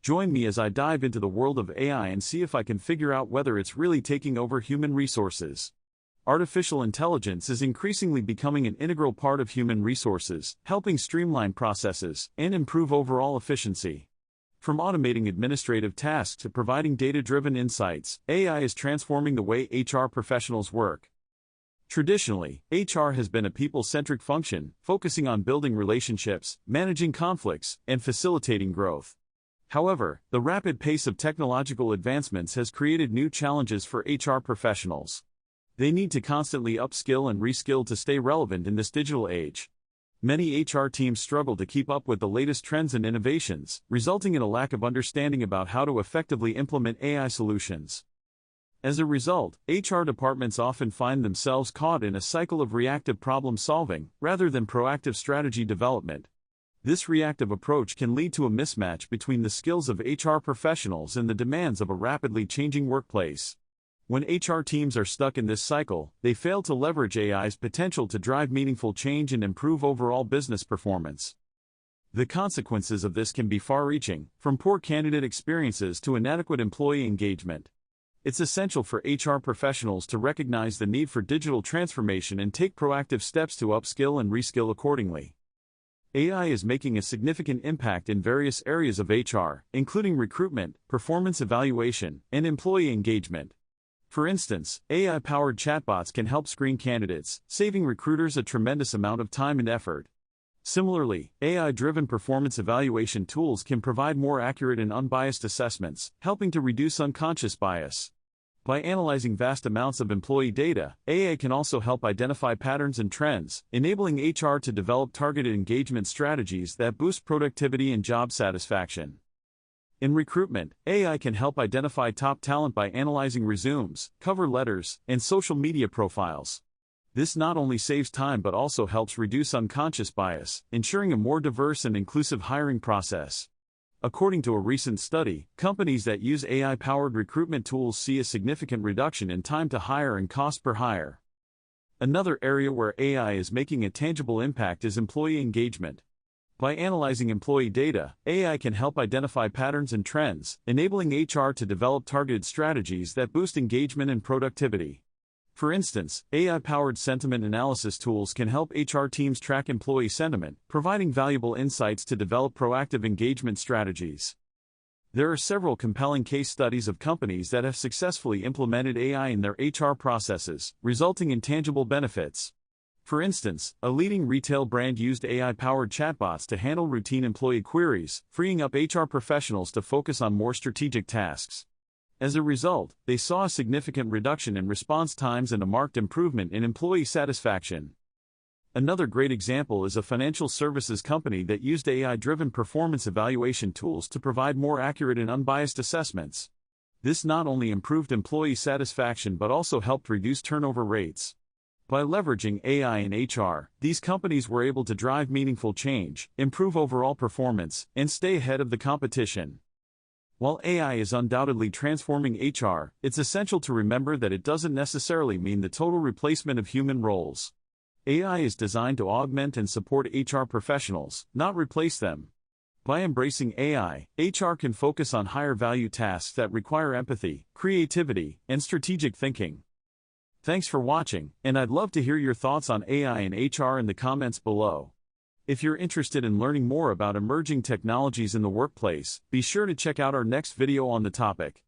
Join me as I dive into the world of AI and see if I can figure out whether it's really taking over human resources. Artificial intelligence is increasingly becoming an integral part of human resources, helping streamline processes and improve overall efficiency. From automating administrative tasks to providing data-driven insights, AI is transforming the way HR professionals work. Traditionally, HR has been a people-centric function, focusing on building relationships, managing conflicts, and facilitating growth. However, the rapid pace of technological advancements has created new challenges for HR professionals. They need to constantly upskill and reskill to stay relevant in this digital age. Many HR teams struggle to keep up with the latest trends and innovations, resulting in a lack of understanding about how to effectively implement AI solutions. As a result, HR departments often find themselves caught in a cycle of reactive problem-solving, rather than proactive strategy development. This reactive approach can lead to a mismatch between the skills of HR professionals and the demands of a rapidly changing workplace. When HR teams are stuck in this cycle, they fail to leverage AI's potential to drive meaningful change and improve overall business performance. The consequences of this can be far-reaching, from poor candidate experiences to inadequate employee engagement. It's essential for HR professionals to recognize the need for digital transformation and take proactive steps to upskill and reskill accordingly. AI is making a significant impact in various areas of HR, including recruitment, performance evaluation, and employee engagement. For instance, AI-powered chatbots can help screen candidates, saving recruiters a tremendous amount of time and effort. Similarly, AI-driven performance evaluation tools can provide more accurate and unbiased assessments, helping to reduce unconscious bias. By analyzing vast amounts of employee data, AI can also help identify patterns and trends, enabling HR to develop targeted engagement strategies that boost productivity and job satisfaction. In recruitment, AI can help identify top talent by analyzing resumes, cover letters, and social media profiles. This not only saves time but also helps reduce unconscious bias, ensuring a more diverse and inclusive hiring process. According to a recent study, companies that use AI-powered recruitment tools see a significant reduction in time to hire and cost per hire. Another area where AI is making a tangible impact is employee engagement. By analyzing employee data, AI can help identify patterns and trends, enabling HR to develop targeted strategies that boost engagement and productivity. For instance, AI-powered sentiment analysis tools can help HR teams track employee sentiment, providing valuable insights to develop proactive engagement strategies. There are several compelling case studies of companies that have successfully implemented AI in their HR processes, resulting in tangible benefits. For instance, a leading retail brand used AI-powered chatbots to handle routine employee queries, freeing up HR professionals to focus on more strategic tasks. As a result, they saw a significant reduction in response times and a marked improvement in employee satisfaction. Another great example is a financial services company that used AI-driven performance evaluation tools to provide more accurate and unbiased assessments. This not only improved employee satisfaction but also helped reduce turnover rates. By leveraging AI in HR, these companies were able to drive meaningful change, improve overall performance, and stay ahead of the competition. While AI is undoubtedly transforming HR, it's essential to remember that it doesn't necessarily mean the total replacement of human roles. AI is designed to augment and support HR professionals, not replace them. By embracing AI, HR can focus on higher-value tasks that require empathy, creativity, and strategic thinking. Thanks for watching, and I'd love to hear your thoughts on AI and HR in the comments below. If you're interested in learning more about emerging technologies in the workplace, be sure to check out our next video on the topic.